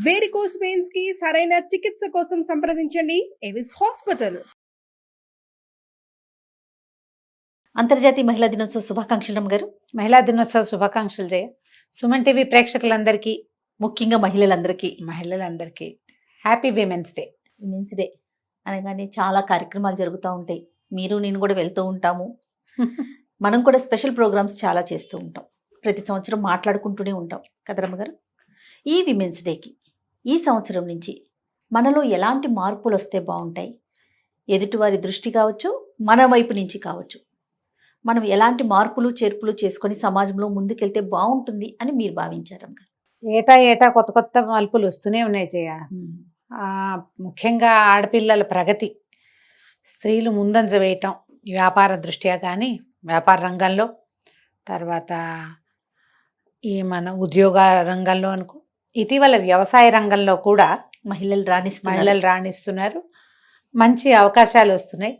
Varicose veins కి సరైన చికిత్స కోసం సంప్రదించండి ఎవిస్ హాస్పిటల్. అంతర్జాతీయ మహిళా దినోత్సవ శుభాకాంక్షలు రమ్మ గారు. మహిళా దినోత్సవ శుభాకాంక్షలు జయ. సుమన్ టీవీ ప్రేక్షకులందరికీ, ముఖ్యంగా మహిళలందరికీ happy women's day. Women's day అనగానే చాలా కార్యక్రమాలు జరుగుతూ ఉంటాయి. మీరు నేను కూడా వెళ్తూ ఉంటాము. మనం కూడా స్పెషల్ ప్రోగ్రామ్స్ చాలా చేస్తూ ఉంటాం. ప్రతి సంవత్సరం మాట్లాడుకుంటూనే ఉంటాం కదా రమ్మ గారు. ఈ విమెన్స్ డేకి ఈ సంవత్సరం నుంచి మనలో ఎలాంటి మార్పులు వస్తే బాగుంటాయి, ఎదుటివారి దృష్టి కావచ్చు, మన వైపు నుంచి కావచ్చు, మనం ఎలాంటి మార్పులు చేర్పులు చేసుకొని సమాజంలో ముందుకెళ్తే బాగుంటుంది అని మీరు భావించారు రమ్మ గారు? ఏటా కొత్త కొత్త మలుపులు వస్తూనే ఉన్నాయి జయ. ముఖ్యంగా ఆడపిల్లల ప్రగతి, స్త్రీలు ముందంజ వేయటం, వ్యాపార దృష్ట్యా కానీ వ్యాపార రంగంలో, తర్వాత ఈ మన ఉద్యోగ రంగంలో అనుకో, ఇటీవల వ్యవసాయ రంగంలో కూడా మహిళలు రాణిస్తున్నారు. మంచి అవకాశాలు వస్తున్నాయి.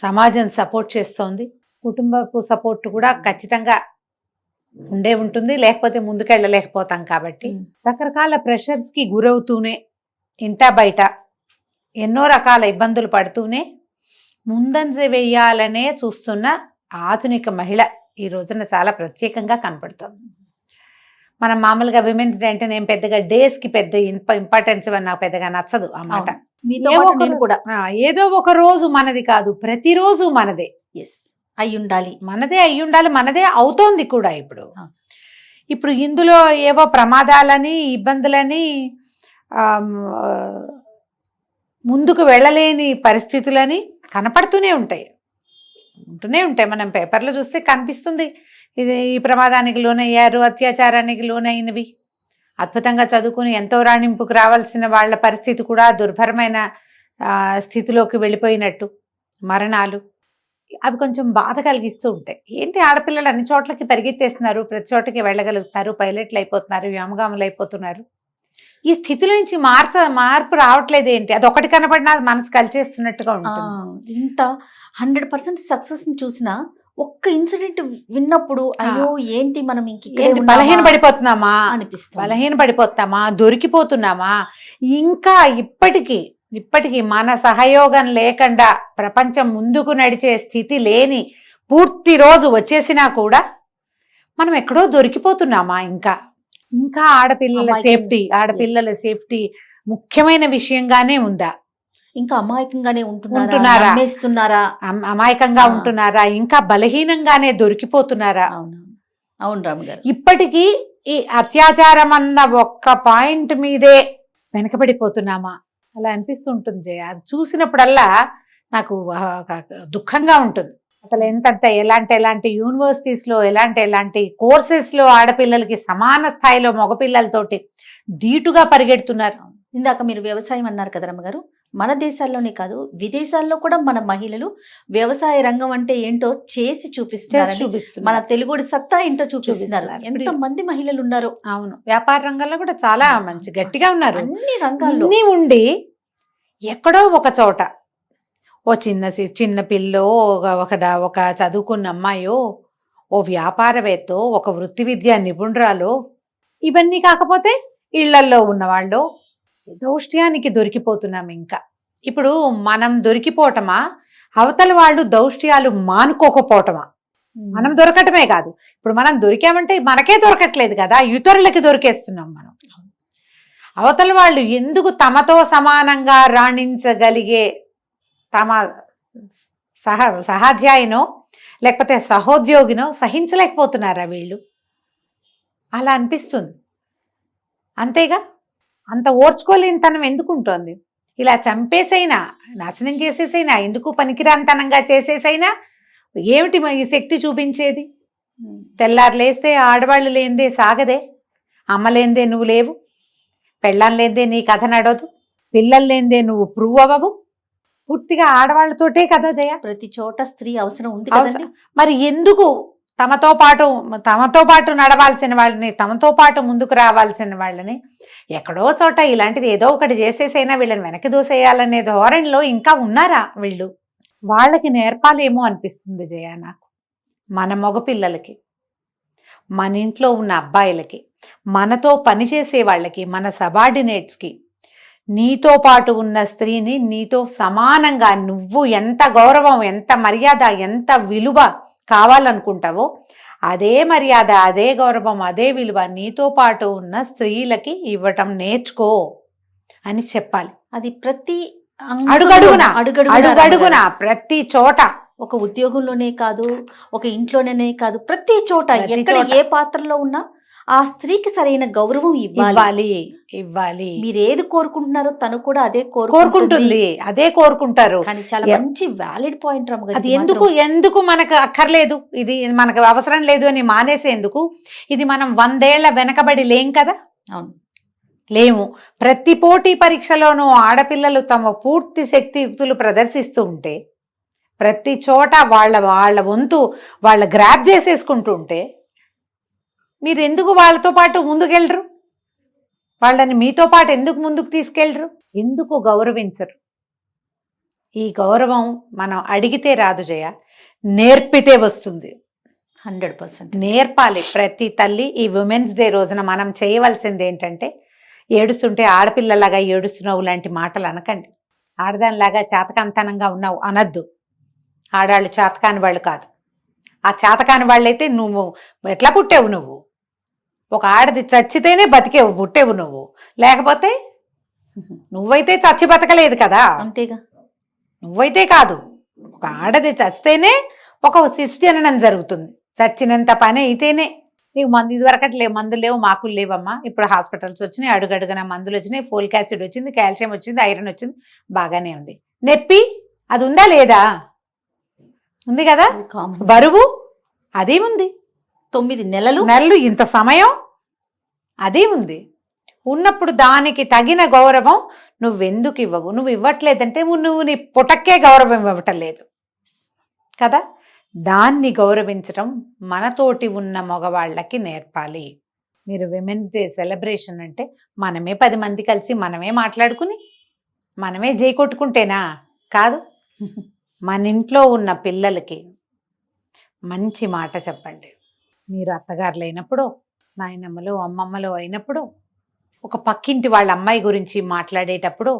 సమాజం సపోర్ట్ చేస్తోంది. కుటుంబపు సపోర్ట్ కూడా ఖచ్చితంగా ఉంటుంది, లేకపోతే ముందుకెళ్ళలేకపోతాం. కాబట్టి రకరకాల ప్రెషర్స్కి గురవుతూనే, ఇంటా బయట ఎన్నో రకాల ఇబ్బందులు పడుతూనే ముందంజ వేయాలనే చూస్తున్న ఆధునిక మహిళ ఈ రోజున చాలా ప్రత్యేకంగా కనపడుతుంది. మనం మామూలుగా విమెన్స్ డే అంటే నేను పెద్దగా డేస్కి పెద్ద ఇంపార్టెన్స్ నాకు పెద్దగా నచ్చదు ఆ మాట. ఏదో ఒక రోజు మనది కాదు, ప్రతిరోజు మనదే. మనదే అయి ఉండాలి, మనదే అవుతోంది కూడా. ఇప్పుడు ఇందులో ఏవో ప్రమాదాలని, ఇబ్బందులని, ముందుకు వెళ్ళలేని పరిస్థితులని కనపడుతూనే ఉంటాయి. మనం పేపర్లో చూస్తే కనిపిస్తుంది, ఇది ఈ ప్రమాదానికి లోనయ్యారు, అత్యాచారానికి లోనైనవి. అద్భుతంగా చదువుకుని ఎంతో రాణింపుకు రావాల్సిన వాళ్ళ పరిస్థితి కూడా దుర్భరమైన స్థితిలోకి వెళ్ళిపోయినట్టు, మరణాలు, అవి కొంచెం బాధ కలిగిస్తూ ఉంటాయి. ఏంటి, ఆడపిల్లలు అన్ని చోట్లకి పరిగెత్తేస్తున్నారు, ప్రతి చోటకి వెళ్ళగలుగుతున్నారు, పైలట్లు అయిపోతున్నారు, వ్యోమగాములు అయిపోతున్నారు. ఈ స్థితిలో నుంచి మార్పు రావట్లేదు. ఏంటి, అది ఒకటి కనపడినా మనసు కలిచేస్తున్నట్టుగా ఉంటుంది. ఇంత 100% సక్సెస్ ని చూసినా ఒక్క ఇన్సిడెంట్ విన్నప్పుడు అయ్యో ఏంటి మనం బలహీన పడిపోతున్నామా, దొరికిపోతున్నామా, ఇంకా ఇప్పటికీ మన సహయోగం లేకుండా ప్రపంచం ముందుకు నడిచే స్థితి లేని పూర్తి రోజు వచ్చేసినా కూడా మనం ఎక్కడో దొరికిపోతున్నామా? ఇంకా ఆడపిల్లల సేఫ్టీ ముఖ్యమైన విషయంగానే ఉందా? ఇంకా అమాయకంగానే ఉంటున్నారా? అమాయకంగా ఉంటున్నారా? ఇంకా బలహీనంగానే దొరికిపోతున్నారా? అవును రామ్ గారు. ఇప్పటికీ ఈ అత్యాచారం అన్న ఒక్క పాయింట్ మీదే వెనకబడిపోతున్నామా? అలా అనిపిస్తుంటుంది జయ. అది చూసినప్పుడల్లా నాకు దుఃఖంగా ఉంటుంది. అసలు ఎలాంటి యూనివర్సిటీస్లో, ఎలాంటి కోర్సెస్లో ఆడపిల్లలకి సమాన స్థాయిలో మగపిల్లలతోటి ధీటుగా పరిగెడుతున్నారు. ఇందాక మీరు వ్యవసాయం అన్నారు కదా రమ్మ గారు. మన దేశాల్లోనే కాదు, విదేశాల్లో కూడా మన మహిళలు వ్యవసాయ రంగం అంటే ఏంటో చేసి చూపిస్తున్నారు. మన తెలుగుడి సత్తా ఏంటో చూపిస్తున్నారు. ఎంత మంది మహిళలు ఉన్నారు. అవును, వ్యాపార రంగంలో కూడా చాలా మంచి గట్టిగా ఉన్నారు. అన్ని రంగాల్లో ఉండి ఎక్కడో ఒక చోట ఓ చిన్న పిల్లో, ఒక చదువుకున్న అమ్మాయో, ఓ వ్యాపారవేత్తో, ఒక వృత్తి విద్యా నిపుణురాలో, ఇవన్నీ కాకపోతే ఇళ్లల్లో ఉన్నవాళ్ళు దౌష్ట్యానికి దొరికిపోతున్నాం. ఇప్పుడు మనం దొరికిపోవటమా, అవతల వాళ్ళు దౌష్ట్యాలు మానుకోకపోవటమా? మనం దొరకటమే కాదు, ఇప్పుడు మనం దొరికామంటే మనకే దొరకట్లేదు కదా, ఇతరులకి దొరికేస్తున్నాం మనం. అవతల వాళ్ళు ఎందుకు తమతో సమానంగా రాణించగలిగే తమ సహాధ్యాయినో లేకపోతే సహోద్యోగినో సహించలేకపోతున్నారా వీళ్ళు? అలా అనిపిస్తుంది. అంతేగా, అంత ఓర్చుకోలేనితనం ఎందుకు ఉంటుంది? ఇలా చంపేసైనా, నాశనం చేసేసైనా, ఎందుకు పనికిరానితనంగా చేసేసైనా ఏమిటి ఈ శక్తి చూపించేది? తెల్లారు లేస్తే ఆడవాళ్ళు లేనిదే సాగదే, అమ్మ లేనిదే నువ్వు లేవు, పెళ్ళాం లేనిదే నీ కథ నడవదు, పిల్లలు లేనిదే నువ్వు ప్రూవ్ అవ్వవు. పూర్తిగా ఆడవాళ్లతోటే కదా జయ. ప్రతి చోట స్త్రీ అవసరం ఉంది కదండి. మరి ఎందుకు తమతో పాటు నడవాల్సిన వాళ్ళని, తమతో పాటు ముందుకు రావాల్సిన వాళ్ళని ఎక్కడో చోట ఇలాంటిది ఏదో ఒకటి చేసేసైనా వీళ్ళని వెనక్కి దూసేయాలనే ధోరణిలో ఇంకా ఉన్నారా వీళ్ళు? వాళ్ళకి నేర్పాలేమో అనిపిస్తుంది జయ నాకు. మన మగ పిల్లలకి మన ఇంట్లో ఉన్న అబ్బాయిలకి, మనతో పనిచేసే వాళ్ళకి, మన సబార్డినేట్స్కి, నీతో పాటు ఉన్న స్త్రీని నీతో సమానంగా నువ్వు ఎంత గౌరవం, ఎంత మర్యాద, ఎంత విలువ కావాలనుకుంటావో అదే మర్యాద, అదే గౌరవం, అదే విలువ నీతో పాటు ఉన్న స్త్రీలకి ఇవ్వటం నేర్చుకో అని చెప్పాలి. అది ప్రతి అడుగడుగునా అడుగడుగునా అడుగడుగునా ప్రతి చోట, ఒక ఉద్యోగంలోనే కాదు, ఒక ఇంట్లోనే కాదు, ప్రతి చోట ప్రతి ఎక్కడ చోట. ఏ పాత్రలో ఉన్నా ఆ స్త్రీకి సరైన గౌరవం ఇవ్వాలి. ఇవ్వాలి ఇవ్వాలి. మీరు ఏది కోరుకుంటున్నారో తను కూడా అదే కోరుకుంటుంది, అదే కోరుకుంటారు. కానీ చాలా మంచి వ్యాలిడ్ పాయింట్ రమ్మగారు. అది ఎందుకు మనకు అక్కర్లేదు, ఇది మనకు అవసరం లేదు అని మానేసేందుకు. ఇది మనం 100 ఏళ్ల వెనకబడి లేం కదా. అవును, లేము. ప్రతి పోటీ పరీక్షలోనూ ఆడపిల్లలు తమ పూర్తి శక్తియుక్తులు ప్రదర్శిస్తూ ఉంటే, ప్రతి చోట వాళ్ళ వంతు వాళ్ళ గ్రాప్ చేసేసుకుంటూ ఉంటే, మీరు ఎందుకు వాళ్ళతో పాటు ముందుకెళ్ళరు? వాళ్ళని మీతో పాటు ఎందుకు ముందుకు తీసుకెళ్ళరు? ఎందుకు గౌరవించరు? ఈ గౌరవం మనం అడిగితే రాదు జయ, నేర్పితే వస్తుంది. 100% నేర్పాలి ప్రతి తల్లి. ఈ ఉమెన్స్ డే రోజున మనం చేయవలసింది ఏంటంటే, ఏడుస్తుంటే ఆడపిల్లలాగా ఏడుస్తున్నావు లాంటి మాటలు అనకండి. ఆడదానిలాగా చేతకంతనంగా ఉన్నావు అనద్దు. ఆడాళ్ళు చేతకాని వాళ్ళు కాదు. ఆ చేతకాని వాళ్ళైతే నువ్వు ఎట్లా పుట్టావు? నువ్వు ఒక ఆడది చచ్చితేనే బతికేవు, పుట్టేవు నువ్వు. లేకపోతే నువ్వైతే చచ్చి బతకలేదు కదా. అంతేగా, నువ్వైతే కాదు. ఒక ఆడది చస్తేనే ఒక శిశు జననం జరుగుతుంది. చచ్చినంత పని అయితేనే. నీకు మందు ఇదివరకటి లేవు, మందులు లేవు, మాకులు లేవమ్మా. ఇప్పుడు హాస్పిటల్స్ వచ్చినాయి, అడుగడుగున మందులు వచ్చినాయి, ఫోలిక్ యాసిడ్ వచ్చింది, కాల్షియం వచ్చింది, ఐరన్ వచ్చింది, బాగానే ఉంది. నొప్పి అది ఉందా లేదా? ఉంది కదా. బరువు అదే ఉంది. 9 నెలలు ఇంత సమయం అదే ఉంది. ఉన్నప్పుడు దానికి తగిన గౌరవం నువ్వెందుకు ఇవ్వవు? నువ్వు ఇవ్వట్లేదంటే నువ్వు నీ పుటక్కే గౌరవం ఇవ్వటం లేదు కదా. దాన్ని గౌరవించడం మనతోటి ఉన్న మగవాళ్ళకి నేర్పాలి. మీరు విమెన్స్ డే సెలబ్రేషన్ అంటే మనమే 10 మంది కలిసి మనమే మాట్లాడుకుని మనమే జై కొట్టుకుంటేనా? కాదు. మన ఇంట్లో ఉన్న పిల్లలకి మంచి మాట చెప్పండి. మీరు అత్తగారులు అయినప్పుడు, నాయనమ్మలు అమ్మమ్మలు అయినప్పుడు, ఒక పక్కింటి వాళ్ళ అమ్మాయి గురించి మాట్లాడేటప్పుడు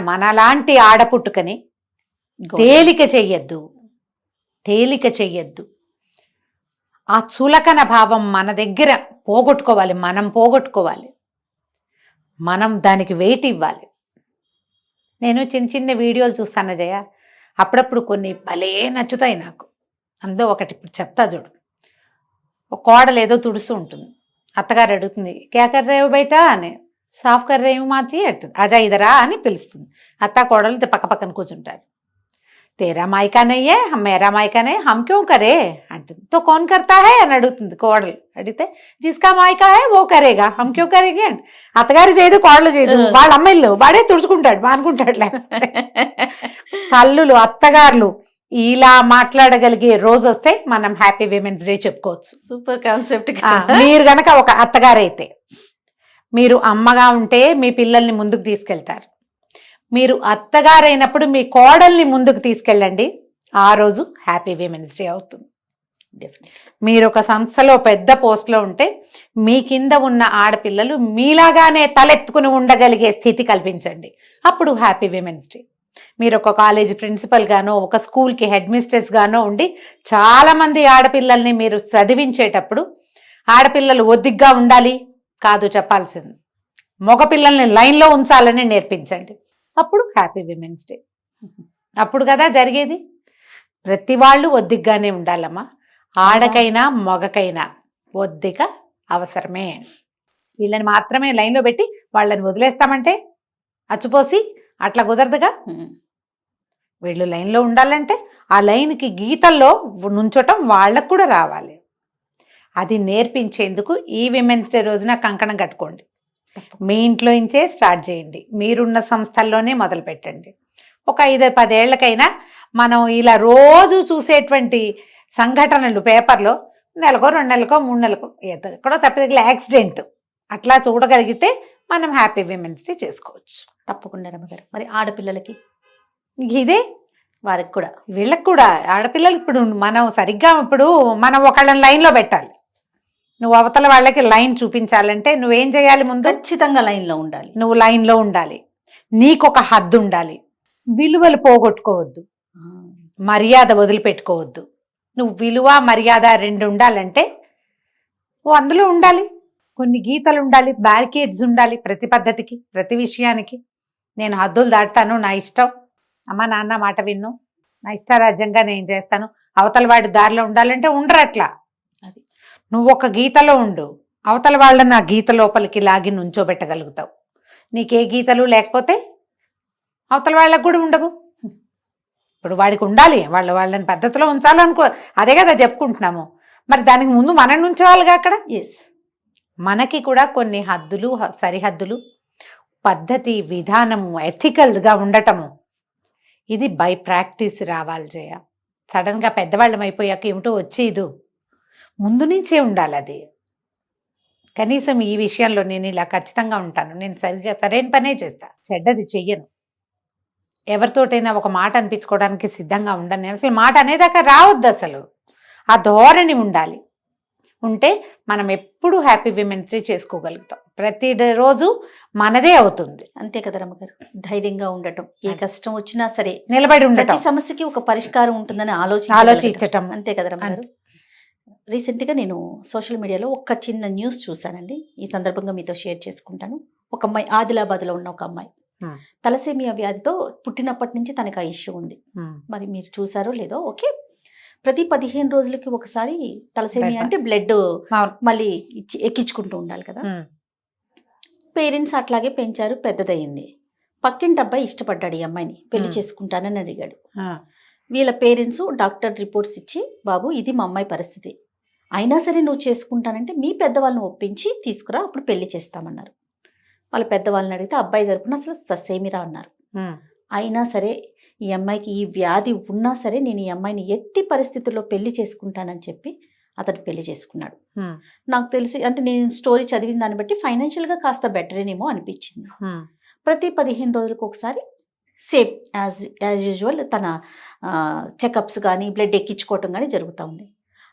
మనలాంటి ఆడపుట్టుకని తేలిక చెయ్యొద్దు. ఆ చులకన భావం మన దగ్గర పోగొట్టుకోవాలి. మనం దానికి వెయిట్ ఇవ్వాలి. నేను చిన్న వీడియోలు చూస్తాను జయ, అప్పుడప్పుడు కొన్ని భలే నచ్చుతాయి నాకు. అందులో ఒకటి ఇప్పుడు చెప్తా చూడు. ఒక కోడలు ఏదో తుడుస్తూ ఉంటుంది, అత్తగారు అడుగుతుంది, క్యా కర్ రే హో బేటా అని. సాఫ్ కర్ రే హూ మాచి అంటుంది. అజా ఇదరా అని పిలుస్తుంది. అత్త కోడలు పక్క పక్కన కూర్చుంటారు. తేరా మాయికా నయ్యే మేరా మాయికా నే హమ్ క్యూ కరే అంటుంది. తో కౌన్ కర్తా హై అని అడుగుతుంది కోడలు. అడిగితే జిస్కా మాయికా హై వో కరేగా హమ్ క్యూ కరేగే అంట. అత్తగారు చేయదు, కోడలు చేయదు, వాళ్ళ అమ్మాయిలు వాడే తుడుచుకుంటాడు, మానుకుంటాడు. తల్లులు అత్తగారులు ఇలా మాట్లాడగలిగే రోజు వస్తే మనం హ్యాపీ విమెన్స్ డే చెప్పుకోవచ్చు. Super concept. మీరు గనక ఒక అత్తగారైతే, మీరు అమ్మగా ఉంటే మీ పిల్లల్ని ముందుకు తీసుకెళ్తారు. మీరు అత్తగారైనప్పుడు మీ కోడల్ని ముందుకు తీసుకెళ్ళండి. ఆ రోజు హ్యాపీ విమెన్స్ డే అవుతుంది. మీరు ఒక సంస్థలో పెద్ద పోస్ట్లో ఉంటే మీ కింద ఉన్న ఆడపిల్లలు మీలాగానే తలెత్తుకుని ఉండగలిగే స్థితి కల్పించండి. అప్పుడు హ్యాపీ విమెన్స్ డే. మీరు ఒక కాలేజ్ ప్రిన్సిపల్ గానో, ఒక స్కూల్కి హెడ్ మిస్ట్రెస్ గానో ఉండి చాలా మంది ఆడపిల్లల్ని మీరు చదివించేటప్పుడు ఆడపిల్లలు ఒద్దిగ్గా ఉండాలి కాదు చెప్పాల్సింది, మగపిల్లల్ని లైన్లో ఉంచాలని నేర్పించండి. అప్పుడు హ్యాపీ విమెన్స్ డే. అప్పుడు కదా జరిగేది. ప్రతి వాళ్ళు ఒద్దిగ్గానే ఉండాలమ్మా. ఆడకైనా మగకైనా ఒద్దిక అవసరమే. వీళ్ళని మాత్రమే లైన్లో పెట్టి వాళ్ళని వదిలేస్తామంటే అచ్చుపోసి అట్లా కుదరదుగా. వీళ్ళు లైన్లో ఉండాలంటే ఆ లైన్కి గీతల్లో నుంచోటం వాళ్ళకు కూడా రావాలి. అది నేర్పించేందుకు ఈ విమెన్స్ డే రోజున కంకణం కట్టుకోండి. మీ ఇంట్లో నుంచే స్టార్ట్ చేయండి. మీరున్న సంస్థల్లోనే మొదలు పెట్టండి. ఒక 5-10 ఏళ్లకైనా మనం ఇలా రోజు చూసేటువంటి సంఘటనలు పేపర్లో నెలకో 2 నెలలకో 3 నెలలకో ఎక్కడో తప్పిదగిన యాక్సిడెంట్ అట్లా చూడగలిగితే మనం హ్యాపీ విమెన్స్ డే చేసుకోవచ్చు. తప్పకుండా రమ్మగారు. మరి ఆడపిల్లలకి ఇదే వారికి కూడా వీళ్ళకి కూడా ఆడపిల్లలు ఇప్పుడు మనం సరిగ్గా ఇప్పుడు మనం ఒకళ్ళని లైన్లో పెట్టాలి. నువ్వు అవతల వాళ్ళకి లైన్ చూపించాలంటే నువ్వేం చేయాలి? ముందు ఖచ్చితంగా లైన్లో ఉండాలి. నువ్వు లైన్లో ఉండాలి. నీకొక హద్దు ఉండాలి. విలువలు పోగొట్టుకోవద్దు, మర్యాద వదిలిపెట్టుకోవద్దు. నువ్వు విలువ మర్యాద రెండు ఉండాలంటే ఓ అందులో ఉండాలి. కొన్ని గీతలు ఉండాలి, బ్యారికేడ్స్ ఉండాలి. ప్రతి పద్ధతికి, ప్రతి విషయానికి నేను హద్దులు దాటుతాను, నా ఇష్టం, అమ్మ నాన్న మాట విన్ను, నా ఇష్టారాజ్యంగా నేను చేస్తాను. అవతల వాడి దారిలో ఉండాలంటే ఉండరు అట్లా. అది నువ్వు ఒక గీతలో ఉండు, అవతల వాళ్ళని ఆ గీత లోపలికి లాగి నుంచోబెట్టగలుగుతావు. నీకే గీతలు లేకపోతే అవతల వాళ్ళకు కూడా ఉండవు. ఇప్పుడు వాడికి ఉండాలి, వాళ్ళని పద్ధతిలో ఉంచాలనుకో, అదే కదా చెప్పుకుంటున్నాము. మరి దానికి ముందు మనం ఉంచవాలిగా అక్కడ. ఎస్, మనకి కూడా కొన్ని హద్దులు, సరిహద్దులు, పద్ధతి, విధానము, ఎథికల్గా ఉండటము, ఇది బై ప్రాక్టీస్ రావాలి జయ. సడన్గా పెద్దవాళ్ళం అయిపోయాక ఏమిటో వచ్చేదు, ముందు నుంచే ఉండాలి అది. కనీసం ఈ విషయంలో నేను ఇలా ఖచ్చితంగా ఉంటాను, నేను సరైన పనే చేస్తా, చెడ్డది చెయ్యను. ఎవరితోటైనా ఒక మాట అనిపించుకోవడానికి సిద్ధంగా ఉండను నేను. అసలు మాట అనేదాకా రావద్దు, అసలు ఆ ధోరణి ఉండాలి. ఉంటే మనం ఎప్పుడు హ్యాపీ విమెన్స్ డే చేసుకోగలుగుతాం. ప్రతి రోజు మనదే అవుతుంది. అంతే కదా రమ్మగారు. ధైర్యంగా ఉండటం, ఏ కష్టం వచ్చినా సరే నిలబడి ఉండటం, ప్రతి సమస్యకి ఒక పరిష్కారం ఉంటుందని ఆలోచించటం. అంతే కదా రమ్మగారు. రీసెంట్గా నేను సోషల్ మీడియాలో ఒక చిన్న న్యూస్ చూశానండి. ఈ సందర్భంగా మీతో షేర్ చేసుకుంటాను. ఒక అమ్మాయి, ఆదిలాబాద్లో ఉన్న ఒక అమ్మాయి, తలసేమియా వ్యాధితో పుట్టినప్పటి నుంచి తనకు ఆ ఇష్యూ ఉంది. మరి మీరు చూసారో లేదో, ఓకే. ప్రతి 15 రోజులకి ఒకసారి తలసేమియా అంటే బ్లడ్ మళ్ళీ ఎక్కించుకుంటూ ఉండాలి కదా. పేరెంట్స్ అట్లాగే పెంచారు, పెద్దదయ్యింది. పక్కింటి అబ్బాయి ఇష్టపడ్డాడు ఈ అమ్మాయిని, పెళ్లి చేసుకుంటానని అడిగాడు. వీళ్ళ పేరెంట్స్ డాక్టర్ రిపోర్ట్స్ ఇచ్చి, బాబు ఇది మా అమ్మాయి పరిస్థితి, అయినా సరే నువ్వు చేసుకుంటానంటే మీ పెద్దవాళ్ళని ఒప్పించి తీసుకురా, అప్పుడు పెళ్లి చేస్తామన్నారు. వాళ్ళ పెద్దవాళ్ళని అడిగితే అబ్బాయి తరపున అసలు ససేమిరా అన్నారు. అయినా సరే ఈ అమ్మాయికి ఈ వ్యాధి ఉన్నా సరే నేను ఈ అమ్మాయిని ఎట్టి పరిస్థితుల్లో పెళ్లి చేసుకుంటానని చెప్పి అతను పెళ్లి చేసుకున్నాడు. నాకు తెలిసి, అంటే నేను స్టోరీ చదివిన దాన్ని బట్టి ఫైనాన్షియల్గా కాస్త బెటరేనేమో అనిపించింది. ప్రతి 15 రోజులకు ఒకసారి సేమ్ యాజ్ యూజువల్ తన చెకప్స్ కానీ బ్లడ్ ఎక్కించుకోవటం కానీ జరుగుతూ ఉంది.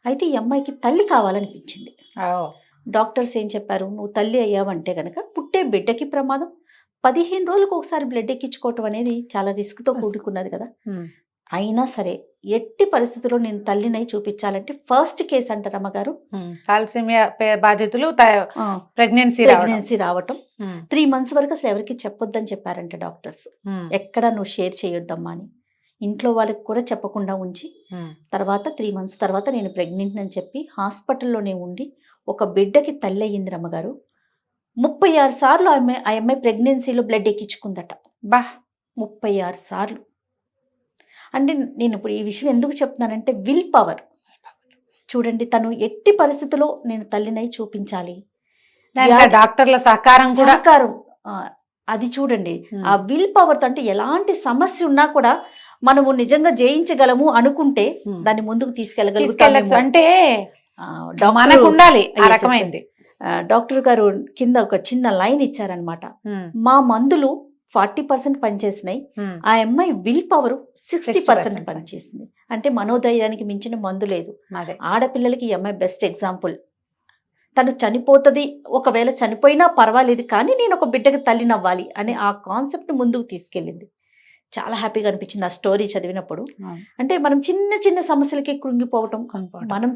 అయితే ఈ అమ్మాయికి తల్లి కావాలనిపించింది. డాక్టర్స్ ఏం చెప్పారు, నువ్వు తల్లి అయ్యావంటే కనుక పుట్టే బిడ్డకి ప్రమాదం, 15 రోజులకు ఒకసారి బ్లడ్ ఎక్కించుకోవటం అనేది చాలా రిస్క్తో కూడుకున్నది కదా. అయినా సరే ఎట్టి పరిస్థితుల్లో నేను తల్లినై చూపించాలంటే ఫస్ట్ కేసు అంటారు అమ్మగారు, తలసేమియా బాధితులు ప్రెగ్నెన్సీ రావటం. 3 months వరకు అసలు ఎవరికి చెప్పొద్దని చెప్పారంట డాక్టర్స్. ఎక్కడ నువ్వు షేర్ చేయొద్దమ్మా అని, ఇంట్లో వాళ్ళకి కూడా చెప్పకుండా ఉంచి, తర్వాత 3 months తర్వాత నేను ప్రెగ్నెంట్ అని చెప్పి హాస్పిటల్లోనే ఉండి ఒక బిడ్డకి తల్లి అయ్యింది రమ్మగారు. 36 సార్లు ఆ అమ్మాయి ప్రెగ్నెన్సీలో బ్లడ్ ఎక్కించుకుందట. 36 సార్లు. అంటే నేను ఇప్పుడు ఈ విషయం ఎందుకు చెప్తున్నానంటే, విల్ పవర్ చూడండి. తను ఎట్టి పరిస్థితుల్లో నేను తల్లినై చూపించాలి, డాక్టర్ల సహకారం అది చూడండి. ఆ విల్ పవర్ అంటే ఎలాంటి సమస్య ఉన్నా కూడా మనము నిజంగా జయించగలము అనుకుంటే దాన్ని ముందుకు తీసుకెళ్ళగలుగుతాం. అంటే మనకు ఉండాలి ఆ రకమైంది. డాక్టర్ గారు కింద ఒక చిన్న లైన్ ఇచ్చారనమాట, మా మందులు 40% పనిచేసినాయి, ఆ అమ్మాయి విల్ పవర్ 60% పనిచేసింది. అంటే మనోధైర్యానికి మించిన మందు లేదు. ఆడపిల్లలకి ఈ అమ్మాయి బెస్ట్ ఎగ్జాంపుల్. తను చనిపోతుంది, ఒకవేళ చనిపోయినా పర్వాలేదు కానీ నేను ఒక బిడ్డకి తల్లినవ్వాలి అనే ఆ కాన్సెప్ట్ ముందుకు తీసుకెళ్ళింది. చాలా హ్యాపీగా అనిపించింది ఆ స్టోరీ చదివినప్పుడు. అంటే మనం చిన్న చిన్న సమస్యలకి కృంగిపోవటం, మనం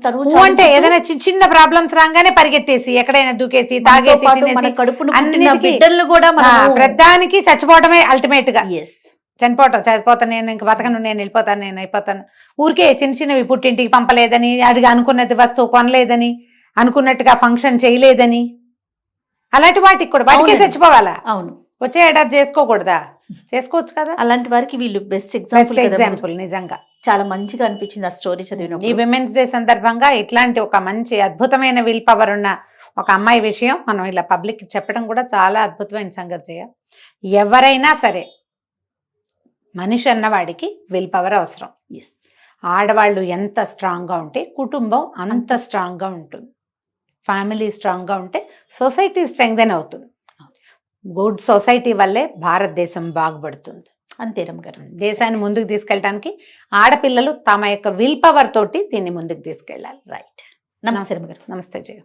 అంటే ఏదైనా చిన్న ప్రాబ్లమ్స్ రాగానే పరిగెత్తేసి ఎక్కడైనా దూకేసి తాగేసి బిడ్డలు కూడా ప్రధానికి చచ్చిపోవటమే అల్టిమేట్ గా. చనిపోతాను, నేను ఇంక బతకను, నేను వెళ్ళిపోతాను, నేను అయిపోతాను. ఊరికే చిన్న చిన్నవి పుట్టింటికి పంపలేదని, అడిగి అనుకున్నది వస్తువు కొనలేదని, అనుకున్నట్టుగా ఫంక్షన్ చేయలేదని, అలాంటి వాటికి కూడా వాటికే చచ్చిపోవాలా? అవును, వచ్చే ఏడాది చేసుకోకూడదా? చేసుకోవచ్చు కదా. అలాంటి వారికి వీళ్ళు బెస్ట్ ఎగ్జాంపుల్. నిజంగా చాలా మంచిగా అనిపించింది ఆ స్టోరీ చదివినప్పుడు. ఈ విమెన్స్ డే సందర్భంగా ఇట్లాంటి ఒక మంచి అద్భుతమైన విల్ పవర్ ఉన్న ఒక అమ్మాయి విషయం మనం ఇలా పబ్లిక్ చెప్పడం కూడా చాలా అద్భుతమైన సంగతి. ఎవరైనా సరే మనిషి అన్నవాడికి విల్ పవర్ అవసరం. ఆడవాళ్ళు ఎంత స్ట్రాంగ్గా ఉంటే కుటుంబం అంత స్ట్రాంగ్గా ఉంటుంది. ఫ్యామిలీ స్ట్రాంగ్గా ఉంటే సొసైటీ స్ట్రెంగ్థెన్ అవుతుంది. గుడ్ సొసైటీ వల్లే భారతదేశం బాగుపడుతుంది. అంతే రమ్మగారు. దేశాన్ని ముందుకు తీసుకెళ్ళడానికి ఆడపిల్లలు తమ యొక్క విల్ పవర్ తోటి దీన్ని ముందుకు తీసుకెళ్ళాలి. రైట్. నమస్తే రమ్మగారు. నమస్తే జయ.